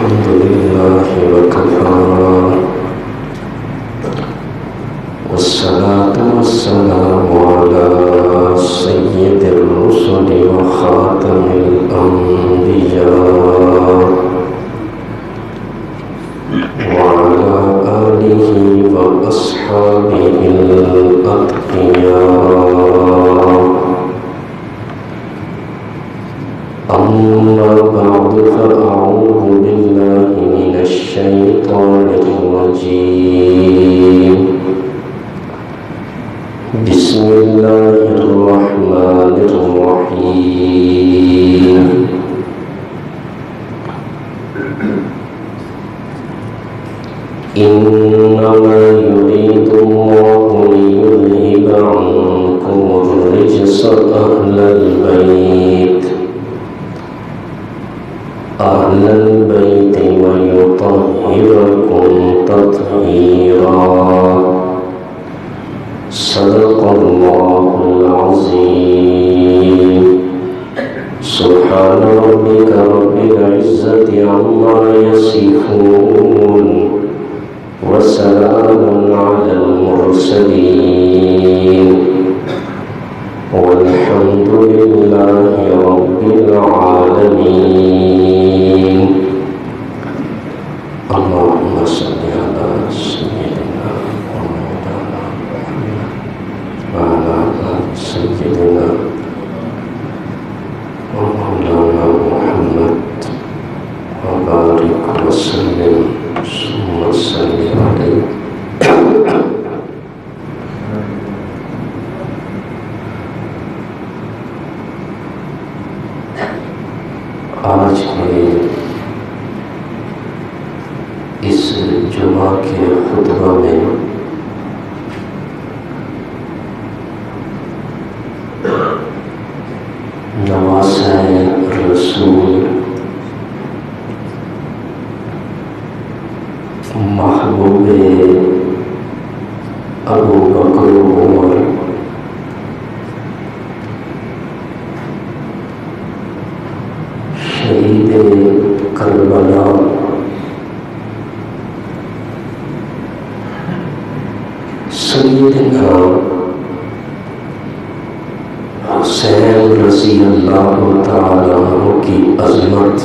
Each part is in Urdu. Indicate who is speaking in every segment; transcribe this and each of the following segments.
Speaker 1: الحمد لله وكفى والصلاة والسلام على سيد الرسل وخاتم الأنبياء وعلى آله وأصحابه الأتقياء. أما بعد فأعوذ بالله من الشيطان الرجيم. بسم الله الرحمن الرحيم. إنما يريد الله ليذهب عنكم الرجس أهل البيت ويطهركم تطهيرا. صدق الله العظيم. سبحان ربك رب العزة عما يصفون وسلام على المرسلين والحمد لله رب العالمين. اللهم صل على سيدنا ومولانا محمد وعلى آل سيدنا ومولانا محمد وبارك وسلم ثم صل عليه. آج کے اس جمعہ کے خطبہ میں نواسہ رسول محبوب ابو بکر و عمر شہید کربلا سیدنا حسین رضی اللہ تعالی عنہ کی عظمت،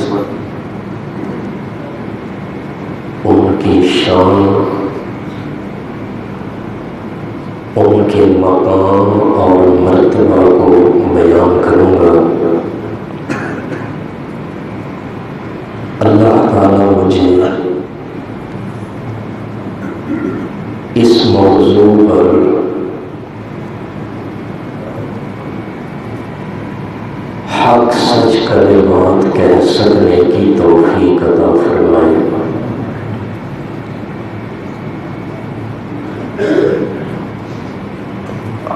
Speaker 1: ان کی شان، ان کے مقام اور مرتبہ کو بیان کروں گا. اللہ تعالیٰ مجھے اس موضوع پر حق سچ کلمات کہہ سکنے کی توفیق عطا فرمائے.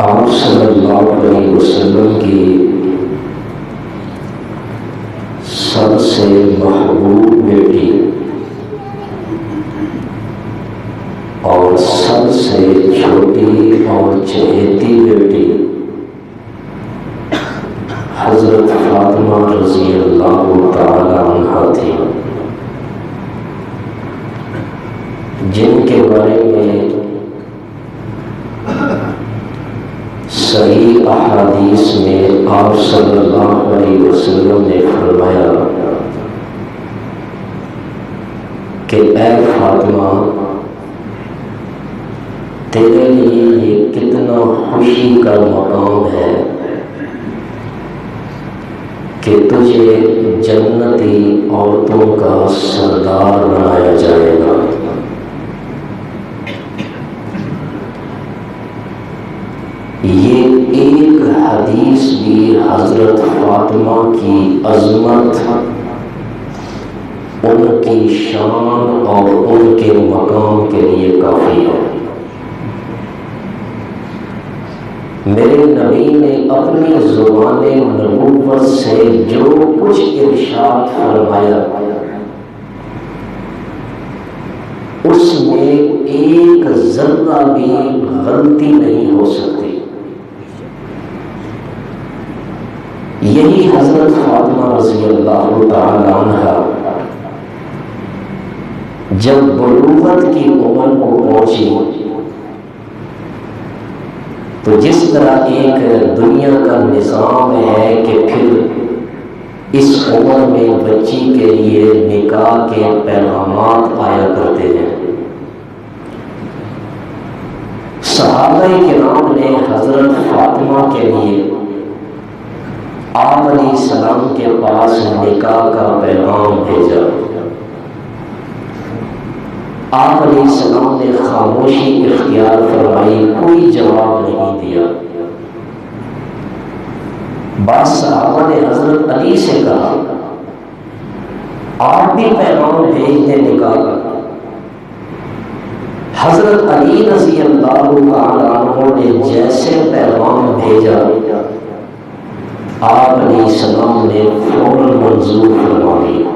Speaker 1: آپ صلی اللہ علیہ وسلم کی سب سے محبوب بیٹی اور سب سے چھوٹی اور چہیتی بیٹی حضرت فاطمہ رضی اللہ تعالی عنہا تھی، جن کے بارے میں صحیح احادیث میں آپ صلی اللہ علیہ وسلم نے فرمایا کہ اے فاطمہ، تیرے لیے یہ کتنا خوشی کا مقام ہے کہ تجھے جنتی عورتوں کا سردار بنایا جائے گا. یہ ایک حدیث بھی حضرت فاطمہ کی عظمت، ان کی شان اور ان کے مقام کے لیے کافی ہے. میرے نبی نے اپنی زبان نبوت سے جو کچھ ارشاد فرمایا اس میں ایک ذرہ بھی غلطی نہیں ہو سکتی. یہی حضرت فاطمہ رضی اللہ تعالی عنہا جب بلوغت کی عمر کو پہنچی تو جس طرح ایک دنیا کا نظام ہے کہ پھر اس عمر میں بچی کے لیے نکاح کے پیغامات آیا کرتے ہیں، صحابہ کرام نے حضرت فاطمہ کے لیے آپ علیہ السلام کے پاس نکاح کا پیغام بھیجا۔ آپ علیہ السلام نے خاموشی اختیار فرمائی، کوئی جواب نہیں دیا۔ بعض صحابہ نے حضرت علی سے کہا آپ بھی پیغام بھیج دیں نکاح کا۔ حضرت علی رضی اللہ تعالیٰ عنہ نے جیسے پیغام بھیجا، آپ علیہ السلام نے فوراً منظور فرما دیا۔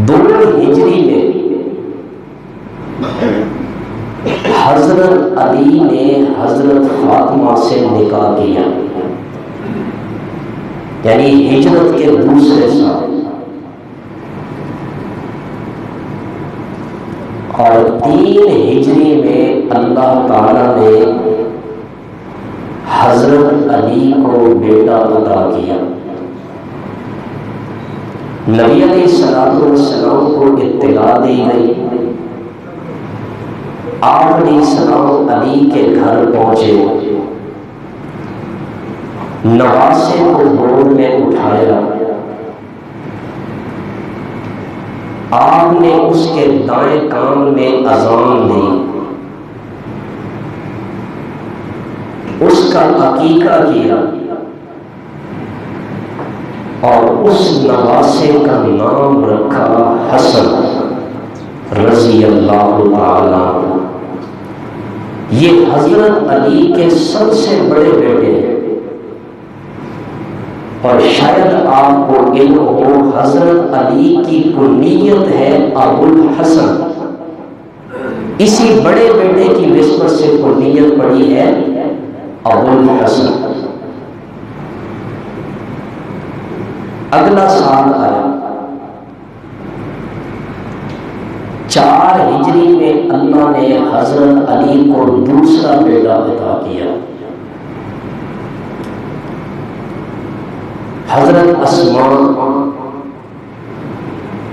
Speaker 1: 2 ہجری میں حضرت علی نے حضرت فاطمہ سے نکاح کیا، یعنی ہجرت کے دوسرے سال، اور 3 ہجری میں اللہ تعالی نے حضرت علی کو بیٹا عطا کیا۔ نبی علیہ السلام کو اطلاع دی گئی، آپ علیہ السلام علی کے گھر پہنچے، نواسے کو گود میں اٹھایا، آپ نے اس کے دائیں کان میں اذان دی، اس کا عقیقہ کیا، اور اس نواسے کا نام رکھا حسن رضی اللہ تعالی عنہ۔ یہ حضرت علی کے سب سے بڑے بیٹے ہیں، اور شاید آپ کو علم ہو حضرت علی کی کنیت ہے ابو الحسن، اسی بڑے بیٹے کی نسبت سے کنیت پڑی ہے ابو الحسن۔ اگلا سال آیا، 4 ہجری میں اللہ نے حضرت علی کو دوسرا بیٹا عطا کیا، حضرت اسماء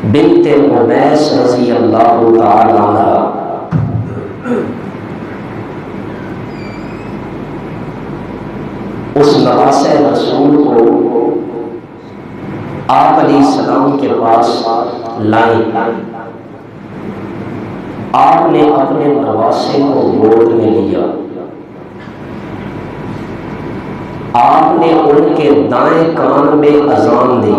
Speaker 1: بنت امیس رضی اللہ تعالی عنہ۔ اس نواسے رسول کو آپ علیہ السلام کے پاس لائیں، آپ نے اپنے نواسے کو گود میں لیا، آپ نے ان کے دائیں کان میں اذان دی،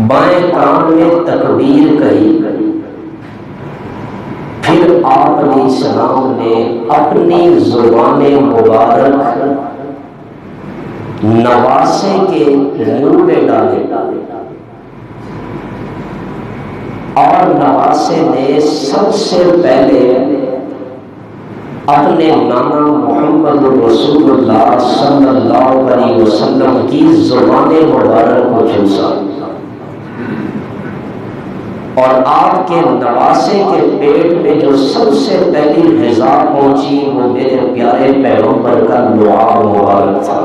Speaker 1: بائیں کان میں تکبیر کہی، پھر آپ علیہ السلام نے اپنی زبان مبارک نواسے کے منہ میں ڈالے، اور نواسے نے سب سے پہلے اپنے نانا محمد رسول اللہ صلی اللہ علیہ وسلم کی زبان مبارک کو چوسا، اور آپ کے نواسے کے پیٹ میں جو سب سے پہلی غذا پہنچی وہ میرے پیارے پیغمبر کا لعاب مبارک تھا۔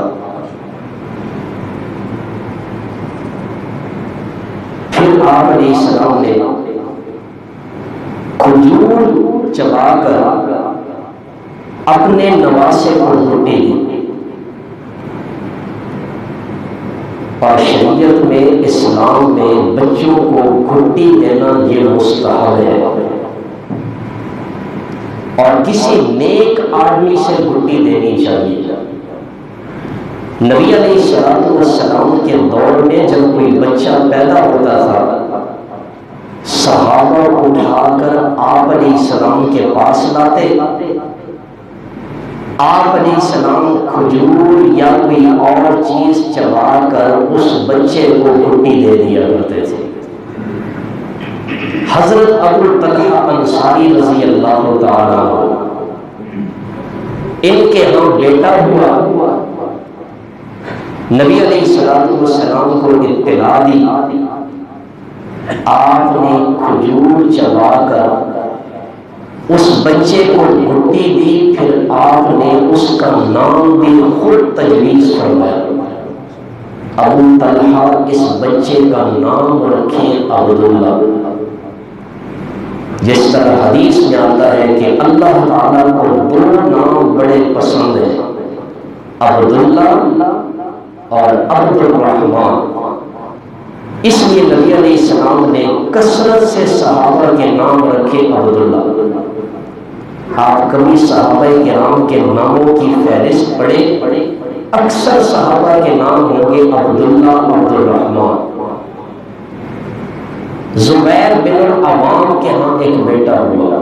Speaker 1: پھر آپ علیہ السلام نے کھجور چبا کر اپنے نواسے کو گھٹی دی، اور شریعت میں اسلام میں بچوں کو گھٹی دینا یہ مستحب ہے، اور کسی نیک آدمی سے گھٹی دینی چاہیے۔ نبی علیہ السلام کے دور میں جب کوئی بچہ پیدا ہوتا تھا، صحابہ اٹھا کر آپ علیہ السلام کے پاس لاتے، آپ علیہ السلام کھجور یا کوئی اور چیز چبا کر اس بچے کو گھٹی دے دیا کرتے تھے۔ حضرت ابو طلحہ انصاری رضی اللہ تعالیٰ عنہ، ان کے ہم بیٹا ہوا، نبی علیہ السلام کو اطلاع کھلا دی، آپ نے کھجور چبا کر اس بچے کو گھٹی دی، پھر آپ نے اس کا نام بھی خود تجویز فرمایا، ابو طلحہ اس بچے کا نام رکھیں عبداللہ۔ جس طرح حدیث میں آتا ہے کہ اللہ تعالیٰ کو دو نام بڑے پسند ہیں، عبداللہ اور عبد الرحمن، اس لیے نبی علیہ السلام نے کثرت سے صحابہ کے نام رکھے عبداللہ۔ آپ کبھی صحابہ کرام کے ناموں کی فہرست پڑھیں، اکثر صحابہ کے نام ہوں گے عبداللہ، عبد الرحمن۔ زبیر بن العوام کے ہاں ایک بیٹا ہوا،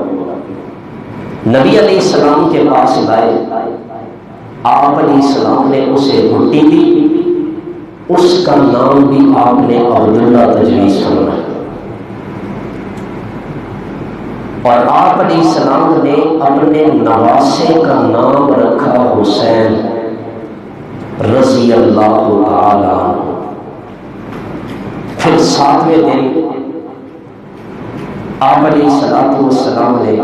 Speaker 1: نبی علیہ السلام کے پاس لائے، آپ علیہ السلام نے اسے گھٹی دی، اس کا نام بھی آپ نے عبداللہ تجویز فرمایا، اور آپ علیہ السلام نے اپنے نواسے کا نام رکھا حسین رضی اللہ تعالی عنہ۔ پھر 7ویں دن آپ علیہ السلام نے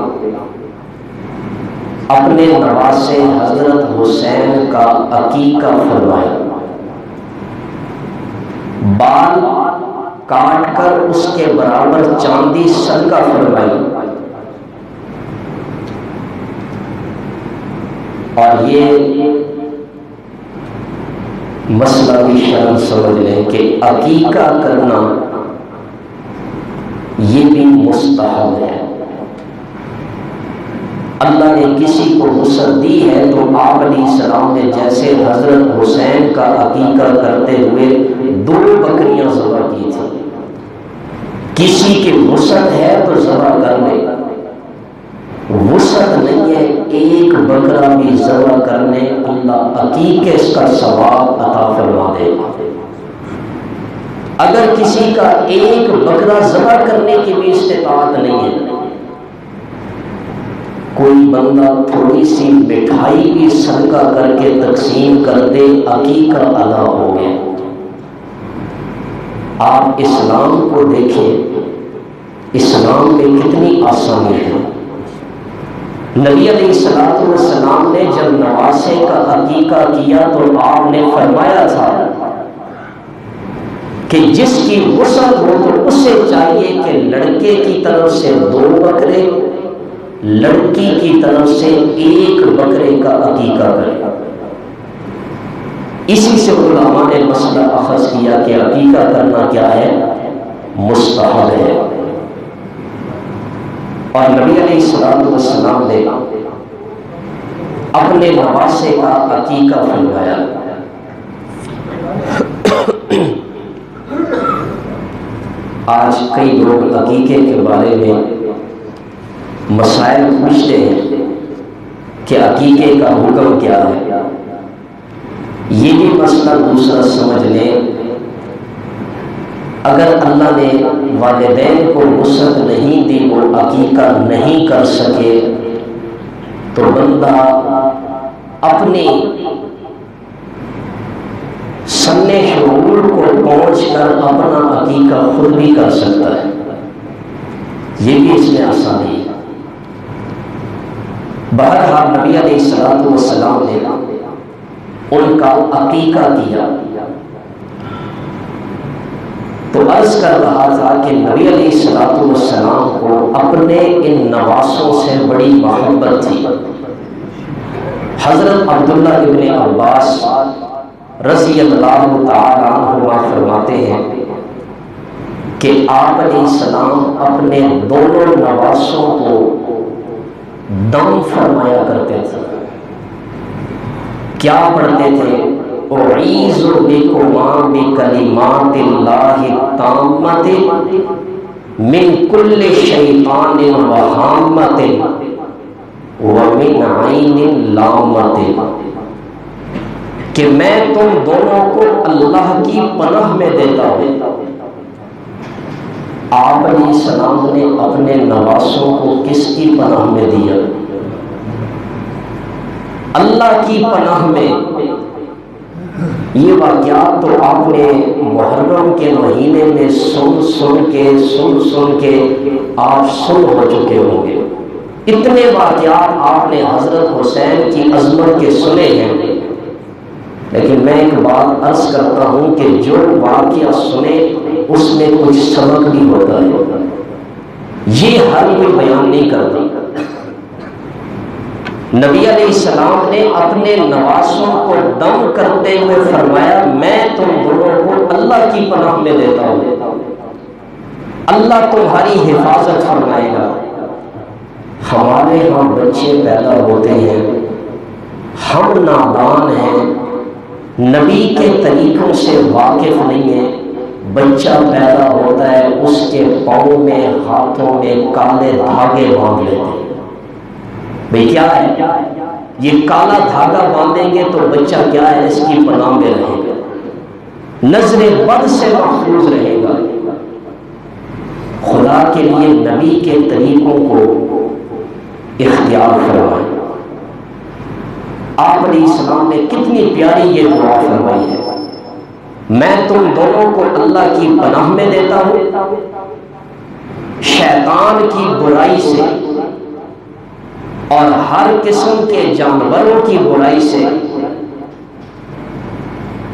Speaker 1: اپنے نواسے حضرت حسین کا عقیقہ فرمایا، بال کاٹ کر اس کے برابر چاندی صدقہ فرمائی، اور یہ مسئلہ بھی شرم سمجھ لیں کہ عقیقہ کرنا یہ بھی مستحب ہے۔ اللہ نے کسی کو وسعت دی ہے تو آپ علیہ السلام نے جیسے حضرت حسین کا عقیقہ کرتے ہوئے 2 بکریاں ذبح کی تھی، کسی کی وسعت ہے تو ذبح کر لے، وسعت نہیں ہے ایک بکرا بھی ذبح کرنے اللہ عقیقے اس کا ثواب عطا فرما دے گا۔ اگر کسی کا ایک بکرا ذبح کرنے کی بھی استطاعت نہیں ہے، کوئی بندہ تھوڑی سی مٹھائی بھی صدقہ کر کے تقسیم کر دے، عقیقہ ادا ہو گیا۔ آپ اسلام کو دیکھیں، اسلام میں کتنی آسانی ہے۔ نبی علیہ السلام نے جب نواسے کا عقیقہ کیا تو آپ نے فرمایا تھا کہ جس کی وسعت ہو تو اسے چاہیے کہ لڑکے کی طرف سے 2 بکرے، لڑکی کی طرف سے 1 بکرے کا عقیقہ کرے۔ اسی سے علماء نے مسئلہ اخذ کیا کہ عقیقہ کرنا کیا ہے؟ مستحب ہے، اور نبی علیہ السلام نے اپنے نواسے کا عقیقہ فرمایا۔ آج کئی لوگ عقیقے کے بارے میں مسائل پوچھتے ہیں کہ عقیقے کا حکم کیا ہے، یہ بھی مسئلہ دوسرا سمجھ لیں۔ اگر اللہ نے والدین کو وسعت نہیں دی، وہ عقیقہ نہیں کر سکے، تو بندہ اپنی سن شعور کو پہنچ کر اپنا عقیقہ خود بھی کر سکتا ہے، یہ بھی اس میں آسانی ہے۔ بہرحال نبی علیہ السلام نے ان کا عقیقہ کیا، تو عرض کر رہا تھا کہ نبی علیہ السلام کو اپنے ان نواسوں سے بڑی محبت تھی۔ حضرت عبداللہ ابن عباس رضی اللہ تعالی عنہما فرماتے ہیں کہ آپ علیہ السلام اپنے دونوں نواسوں کو دم فرمایا کرتے تھے۔ کیا پڑھتے تھے؟ اعیذ بکما بکلمات اللہ التامۃ من کل شیطان وہامۃ ومن عین لامۃ، کہ میں تم دونوں کو اللہ کی پناہ میں دیتا ہوں۔ آپ علیہ السلام نے اپنے نواسوں کو کس کی پناہ میں دیا؟ اللہ کی پناہ میں۔ یہ واقعات تو آپ نے محرم کے مہینے میں سن کے آپ سن ہو چکے ہوں گے. اتنے واقعات آپ نے حضرت حسین کی عظمت کے سنے ہیں. لیکن میں ایک بات عرض کرتا ہوں کہ جو واقعہ سنے اس میں کچھ سبق بھی ہوتا ہے. یہ ہر کوئی بیان نہیں کرتا. نبی علیہ السلام نے اپنے نواسوں کو دم کرتے ہوئے فرمایا میں تم دونوں کو اللہ کی پناہ میں دیتا ہوں، اللہ تمہاری حفاظت فرمائے گا. ہمارے ہاں بچے پیدا ہوتے ہیں، ہم نادان ہیں، نبی کے طریقوں سے واقف نہیں ہیں. بچہ پیدا ہوتا ہے، اس کے پاؤں میں ہاتھوں میں کالے دھاگے باندھ لیتے ہیں. بھئی کیا ہے یہ کالا دھاگا باندھیں گے تو بچہ کیا ہے، اس کی پناہ میں رہے گا، نظر بد سے محفوظ رہے گا. خدا کے لیے نبی کے طریقوں کو اختیار فرمائیں. آپ علیہ السلام نے کتنی پیاری یہ دعا فرمائی ہے، میں تم دونوں کو اللہ کی پناہ میں دیتا ہوں، شیطان کی برائی سے اور ہر قسم کے جانوروں کی برائی سے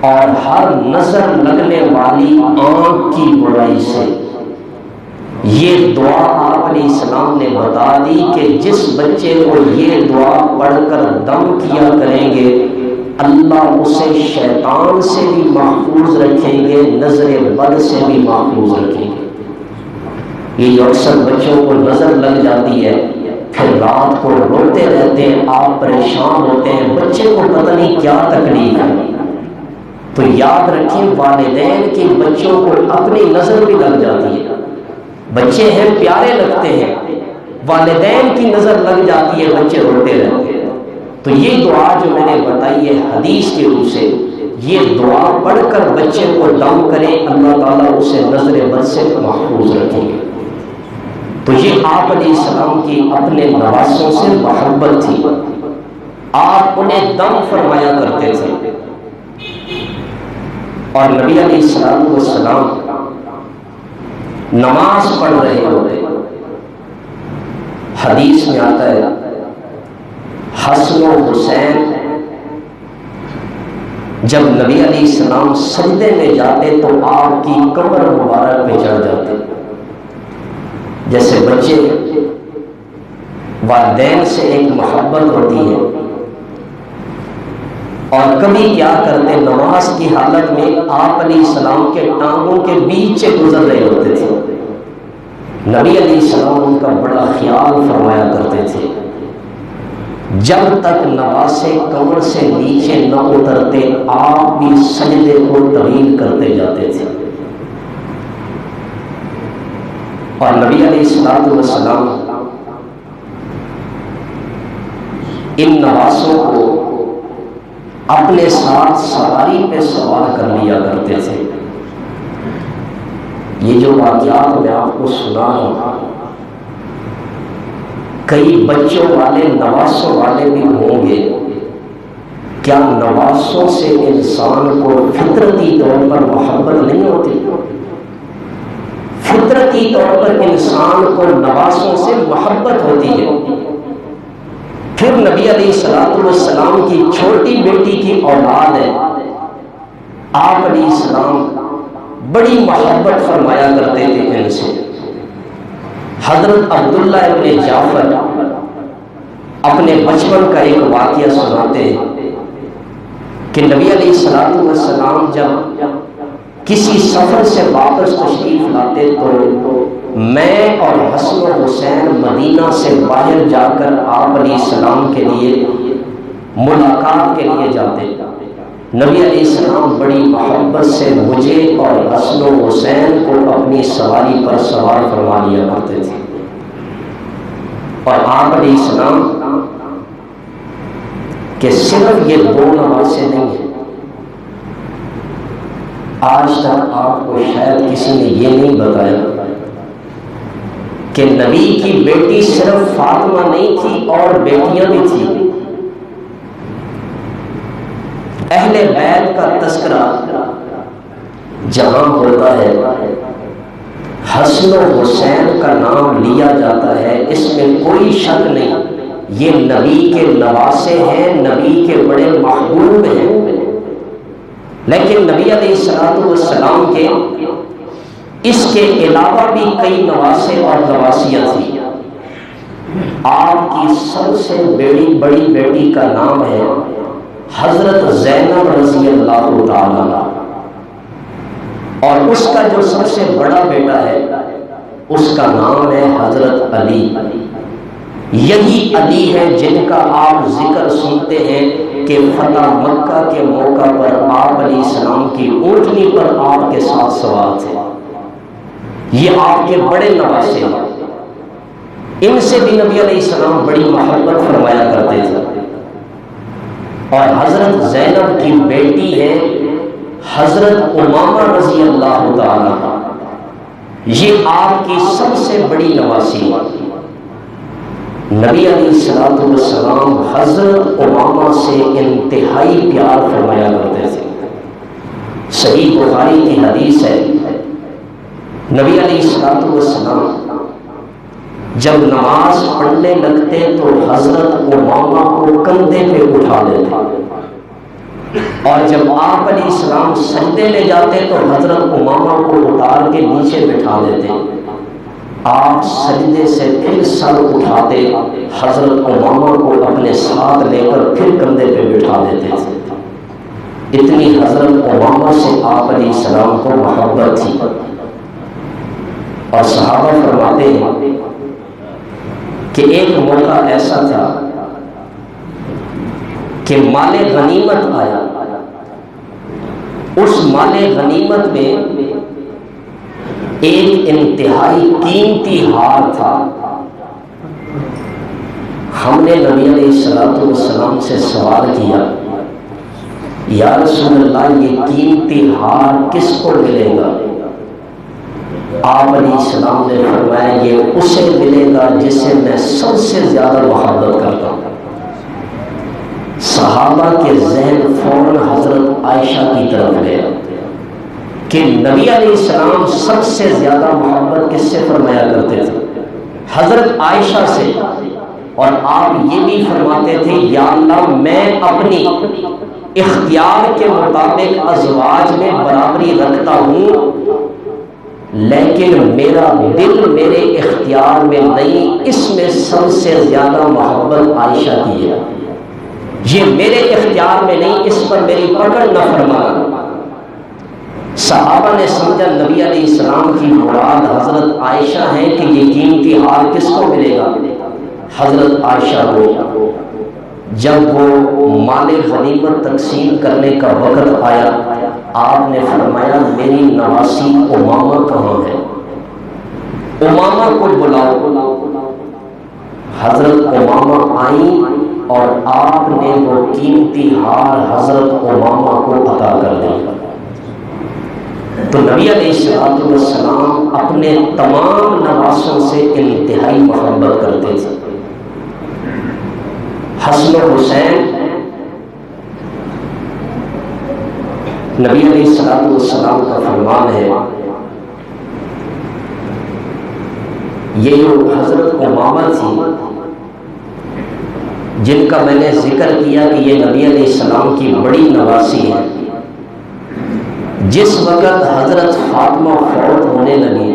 Speaker 1: اور ہر نظر لگنے والی آنکھ کی برائی سے. یہ دعا آپ علیہ السلام نے بتا دی کہ جس بچے کو یہ دعا پڑھ کر دم کیا کریں گے اللہ اسے شیطان سے بھی محفوظ رکھیں گے، نظر بد سے بھی محفوظ رکھیں گے. یہ اکثر بچوں کو نظر لگ جاتی ہے، پھر رات کو روتے رہتے ہیں، آپ پریشان ہوتے ہیں، بچے کو پتہ نہیں کیا تکلیف ہے. تو یاد رکھیں والدین کی بچوں کو اپنی نظر بھی لگ جاتی ہے. بچے ہیں پیارے لگتے ہیں، والدین کی نظر لگ جاتی ہے، بچے روتے رہتے ہیں. تو یہ دعا جو میں نے بتائی ہے حدیث کے روپ سے، یہ دعا پڑھ کر بچے کو دم کریں، اللہ تعالیٰ اسے نظر بد سے محفوظ رکھیں گے. تو یہ آپ علیہ السلام کی اپنے نواسوں سے محبت تھی. آپ انہیں دم فرمایا کرتے تھے. اور نبی علیہ السلام نماز پڑھ رہے ہوتے، حدیث میں آتا ہے حسن و حسین جب نبی علیہ السلام سجدے میں جاتے تو آپ کی کمر مبارک پہ چڑھ جاتے. جیسے بچے والدین سے ایک محبت ہوتی ہے، اور کبھی کیا کرتے نماز کی حالت میں آپ علیہ السلام کے ٹانگوں کے بیچ سے گزر رہے ہوتے تھے. نبی علیہ السلام ان کا بڑا خیال فرمایا کرتے تھے. جب تک نواسے کمر سے نیچے نہ اترتے آپ بھی سجدے کو طویل کرتے جاتے تھے. اور نبی علیہ السلام ان نواسوں کو اپنے ساتھ سواری پہ سوار کر لیا کرتے تھے. یہ جو واقعات میں آپ کو سنا ہوں، کئی بچوں والے نواسوں والے بھی ہوں گے. کیا نواسوں سے انسان کو فطرتی طور پر محبت نہیں ہوتی؟ فطرتی طور پر انسان کو نواسوں سے محبت ہوتی ہے. پھر نبی علیہ السلام کی چھوٹی بیٹی کی اولاد ہے، آپ علیہ السلام بڑی محبت فرمایا کرتے تھے ان سے. حضرت عبداللہ ابن جعفر اپنے بچپن کا ایک واقعہ سناتے ہیں کہ نبی علیہ السلام جب کسی سفر سے واپس تشریف لاتے تو میں اور حسن و حسین مدینہ سے باہر جا کر آپ علیہ السلام کے لیے ملاقات کے لیے جاتے. نبی علیہ السلام بڑی محبت سے مجھے اور حسن و حسین کو اپنی سواری پر سوار فرما لیا کرتے تھے. اور آپ علیہ السلام کہ صرف یہ دو نواسے نہیں ہیں. آج تک آپ کو شاید کسی نے یہ نہیں بتایا کہ نبی کی بیٹی صرف فاطمہ نہیں تھی اور بیٹیاں بھی تھیں. اہل بیت کا تذکرہ جہاں ہوتا ہے حسن و حسین کا نام لیا جاتا ہے، اس میں کوئی شک نہیں، یہ نبی کے نواسے ہیں، نبی کے بڑے محبوب ہیں۔ لیکن نبی علیہ الصلوۃ والسلام کے اس کے علاوہ بھی کئی نواسے اور نواسیاں تھیں۔ آپ کی سب سے بڑی بیٹی کا نام ہے حضرت زینب رضی اللہ تعالی عنہ، اور اس کا جو سب سے بڑا بیٹا ہے اس کا نام ہے حضرت علی۔ یہی علی ہے جن کا آپ ذکر سنتے ہیں کہ فتح مکہ کے موقع پر آپ علیہ السلام کی اونٹنی پر آپ کے ساتھ سوار تھے۔ یہ آپ کے بڑے نواسے ہیں، ان سے بھی نبی علیہ السلام بڑی محبت فرمایا کرتے تھے۔ اور حضرت زینب کی بیٹی ہے حضرت امامہ رضی اللہ تعالی عنہ، یہ آپ کی سب سے بڑی نواسی ہے۔ نبی علیہ الصلوۃ والسلام حضرت امامہ سے انتہائی پیار فرمایا کرتے تھے۔ صحیح بخاری کی حدیث ہے، نبی علیہ الصلوۃ والسلام جب نماز پڑھنے لگتے تو حضرت امامہ کو کندھے پہ اٹھا لیتے، اور جب آپ علیہ السلام سجدے میں جاتے تو حضرت امامہ کو اتار کے نیچے بٹھا دیتے، آپ سجدے سے پھر سر اٹھاتے، حضرت امامہ کو اپنے ساتھ لے کر پھر کندھے پہ بٹھا دیتے تھے۔ اتنی حضرت امامہ سے آپ علیہ السلام کو محبت تھی۔ اور صحابہ فرماتے ہیں کہ ایک موقع ایسا تھا کہ مال غنیمت آیا، اس مال غنیمت میں ایک انتہائی قیمتی ہار تھا۔ ہم نے نبی علیہ الصلوۃ والسلام سے سوال کیا، یا رسول اللہ یہ قیمتی ہار کس کو ملے گا؟ آپ علیہ السلام نے فرمایا یہ اسے ملے گا جس سے میں سب سے زیادہ محبت کرتا ہوں۔ صحابہ کے ذہن فوراً حضرت عائشہ کی طرف گیا کہ نبی علیہ السلام سب سے زیادہ محبت کس سے فرمایا کرتے تھے؟ حضرت عائشہ سے۔ اور آپ یہ بھی فرماتے تھے یا اللہ میں اپنی اختیار کے مطابق ازواج میں برابری رکھتا ہوں، لیکن میرا دل میرے اختیار میں نہیں، اس میں سب سے زیادہ محبت عائشہ کی ہے، یہ میرے اختیار میں نہیں، اس پر میری پکڑ نہ فرمانا۔ صحابہ نے سمجھا نبی علیہ السلام کی مراد حضرت عائشہ ہے کہ یہ قیمتی ہار کس کو ملے گا؟ حضرت عائشہ کو۔ جب وہ مال غنیمت تقسیم کرنے کا وقت آیا، آپ نے فرمایا میری نواسی امامہ کہاں ہے؟ امامہ کو بلاؤ۔ حضرت امامہ آئیں اور آپ نے وہ قیمتی ہار حضرت امامہ کو عطا کر دیا۔ تو نبی علیہ الصلوۃ والسلام اپنے تمام نواسوں سے انتہائی محبت کرتے تھے۔ حسن و حسین نبی علیہ الصلوۃ والسلام کا فرمان ہے، یہ جو حضرت امامہ تھی جن کا میں نے ذکر کیا کہ یہ نبی علیہ السلام کی بڑی نواسی ہے، جس وقت حضرت فاطمہ فوت ہونے لگی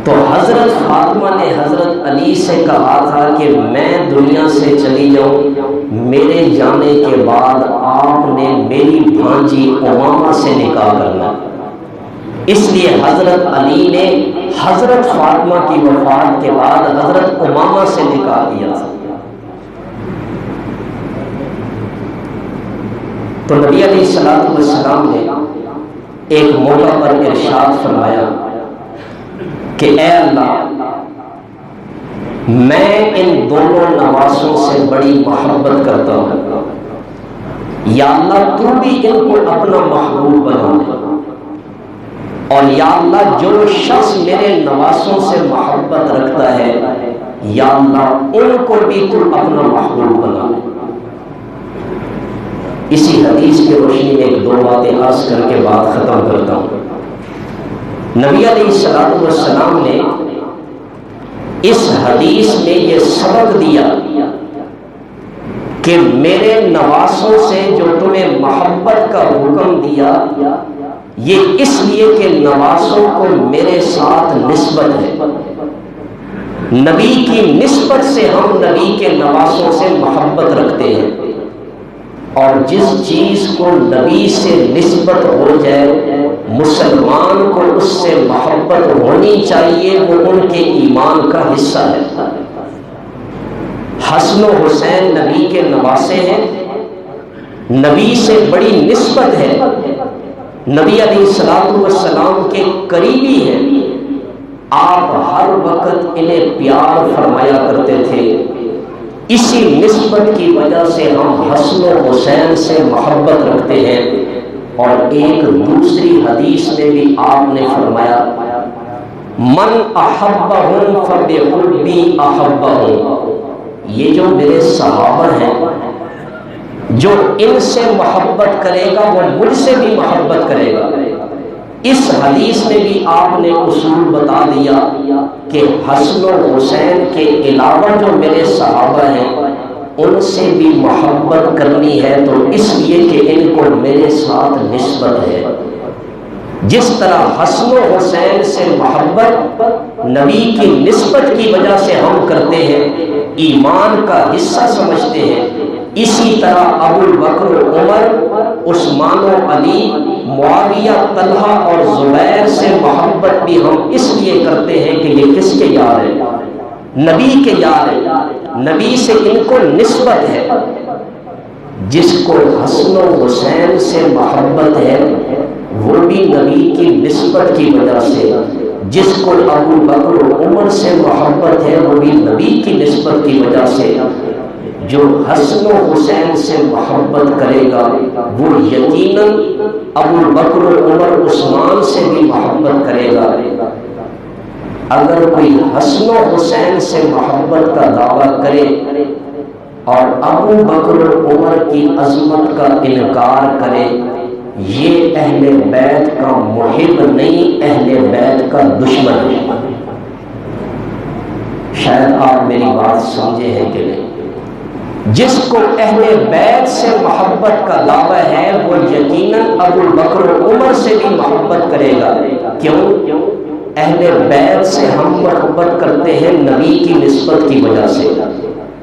Speaker 1: تو حضرت فاطمہ نے حضرت علی سے کہا تھا کہ میں دنیا سے چلی جاؤں، میرے جانے کے بعد آپ نے میری بھانجی امامہ سے نکاح کرنا۔ اس لیے حضرت علی نے حضرت فاطمہ کی وفات کے بعد حضرت امامہ سے نکاح کیا تھا۔ تو نبی علیہ الصلوۃ والسلام نے ایک موقع پر ارشاد فرمایا کہ اے اللہ، میں ان دونوں نواسوں سے بڑی محبت کرتا ہوں، یا اللہ تو بھی ان کو اپنا محبوب بنا دے، اور یا اللہ جو شخص میرے نواسوں سے محبت رکھتا ہے یا اللہ ان کو بھی تو اپنا محبوب بنا دے۔ اسی حدیث کی روشنی میں ایک دو باتیں عرض کر کے بات ختم کرتا ہوں۔ نبی علیہ الصلوۃ والسلام نے اس حدیث میں یہ سبق دیا کہ میرے نواسوں سے جو تمہیں محبت کا حکم دیا، یہ اس لیے کہ نواسوں کو میرے ساتھ نسبت ہے، نبی کی نسبت سے ہم نبی کے نواسوں سے محبت رکھتے ہیں، اور جس چیز کو نبی سے نسبت ہو جائے مسلمان کو اس سے محبت ہونی چاہیے، وہ ان کے ایمان کا حصہ ہے۔ حسن و حسین نبی کے نواسے ہیں، نبی سے بڑی نسبت ہے، نبی علیہ الصلوۃ والسلام کے قریبی ہیں، آپ ہر وقت انہیں پیار فرمایا کرتے تھے۔ اسی نسبت کی وجہ سے ہم حسن و حسین سے محبت رکھتے ہیں۔ اور ایک دوسری حدیث میں بھی آپ نے فرمایا من احبہم فبحبی احبہم، یہ جو میرے صحابہ ہیں، جو ان سے محبت کرے گا وہ مجھ سے بھی محبت کرے گا۔ اس حدیث میں بھی آپ نے اصول بتا دیا کہ حسن و حسین کے علاوہ جو میرے صحابہ ہیں ان سے بھی محبت کرنی ہے، تو اس لیے کہ ان کو میرے ساتھ نسبت ہے۔ جس طرح حسن و حسین سے محبت نبی کی نسبت کی وجہ سے ہم کرتے ہیں، ایمان کا حصہ سمجھتے ہیں، اسی طرح ابو بکر، عمر، عثمان و علی، معاویہ، طلحہ اور زبیر سے محبت بھی ہم اس لیے کرتے ہیں کہ یہ کس کے یار ہیں؟ نبی کے یار ہیں، نبی سے ان کو نسبت ہے۔ جس کو حسن و حسین سے محبت ہے وہ بھی نبی کی نسبت کی وجہ سے، جس کو ابو بکر و عمر سے محبت ہے وہ بھی نبی کی نسبت کی وجہ سے۔ جو حسن و حسین سے محبت کرے گا وہ یقیناً ابو بکر و عمر عثمان سے بھی محبت کرے گا۔ اگر کوئی حسن و حسین سے محبت کا دعویٰ کرے اور ابو بکر و عمر کی عظمت کا انکار کرے، یہ اہل بیت کا محب نہیں، اہل بیت کا دشمن ہے۔ شاید آپ میری بات سمجھے ہیں کہ نہیں؟ جس کو اہل بیت سے محبت کا دعویٰ ہے وہ یقیناً ابو بکر و عمر سے بھی محبت کرے گا۔ کیوں؟ اہل بیت سے ہم محبت کرتے ہیں نبی کی نسبت کی وجہ سے،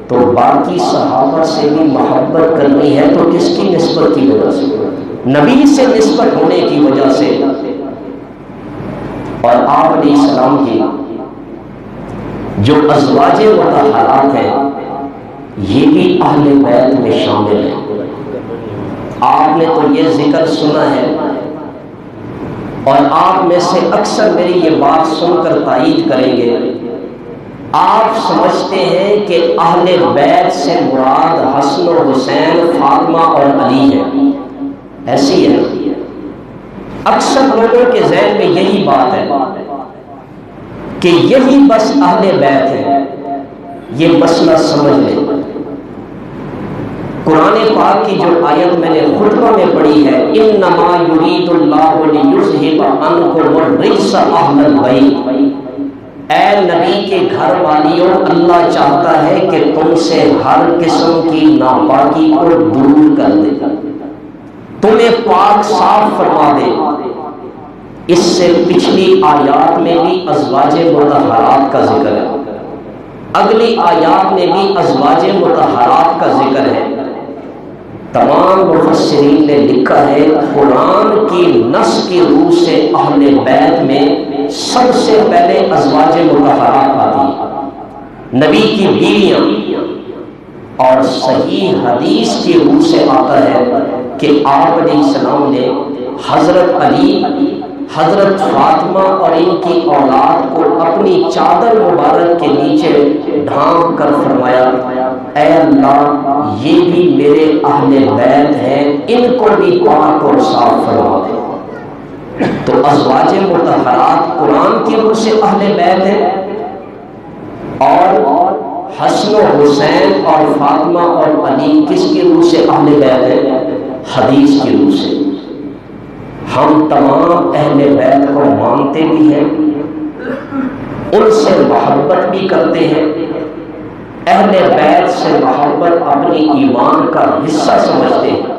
Speaker 1: تو باقی صحابہ سے بھی محبت کرنی ہے تو کس کی نسبت کی وجہ سے؟ نبی سے نسبت ہونے کی وجہ سے۔ اور آپ علیہ السلام کی جو ازواج مطہرات ہیں یہ بھی اہل بیت میں شامل ہیں۔ آپ نے تو یہ ذکر سنا ہے اور آپ میں سے اکثر میری یہ بات سن کر تائید کریں گے، آپ سمجھتے ہیں کہ اہل بیت سے مراد حسن و حسین، فاطمہ اور علی ہے، ایسی ہے؟ اکثر لوگوں کے ذہن میں یہی بات ہے کہ یہی بس اہل بیت ہے۔ یہ مسئلہ سمجھ لیں، قرآن پاک کی جو آیت میں نے خطبہ میں پڑھی ہے انما یرید اللہ لیذھب عنکم الرجس اہل البیت، اے نبی کے گھر والیوں، اللہ چاہتا ہے کہ تم سے ہر قسم کی ناپاکی کو دور کر دے، تمہیں پاک صاف فرما دے۔ اس سے پچھلی آیات میں بھی ازواج مطہرات کا ذکر ہے، اگلی آیات میں بھی ازواج مطہرات کا ذکر ہے۔ تمام مفسرین نے لکھا ہے قرآن کی نص کی روح سے اہل بیت میں سب سے پہلے ازواج مطہرات آتی ہیں، نبی کی بیویاں، اور صحیح حدیث کی روح سے آتا ہے کہ آپ علیہ السلام نے حضرت علی، حضرت فاطمہ اور ان کی اولاد کو اپنی چادر مبارک کے نیچے ڈھانپ کر فرمایا اے اللہ یہ بھی میرے اہل بیت ہیں، ان کو بھی پاک اور صاف فرما دے۔ تو ازواج مطہرات قرآن کی روح سے اہل بیت ہیں، اور حسن و حسین اور فاطمہ اور علی کس کی روح سے اہل بیت ہیں؟ حدیث کی روح سے۔ ہم تمام اہل بیت کو مانتے بھی ہیں، ان سے محبت بھی کرتے ہیں، اہل بیت سے محبت اپنی ایمان کا حصہ سمجھتے ہیں،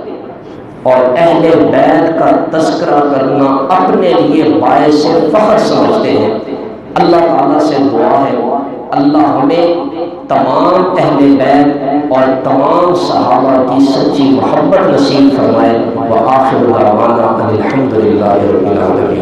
Speaker 1: اور اہل بیت کا تذکرہ کرنا اپنے لیے باعث فخر سمجھتے ہیں۔ اللہ تعالیٰ سے دعا ہے اللہ ہمیں تمام اہل بیت اور تمام صحابہ کی سچی محبت نصیب فرمائے۔ وآخر دعوانا ان الحمد للہ رب العالمین۔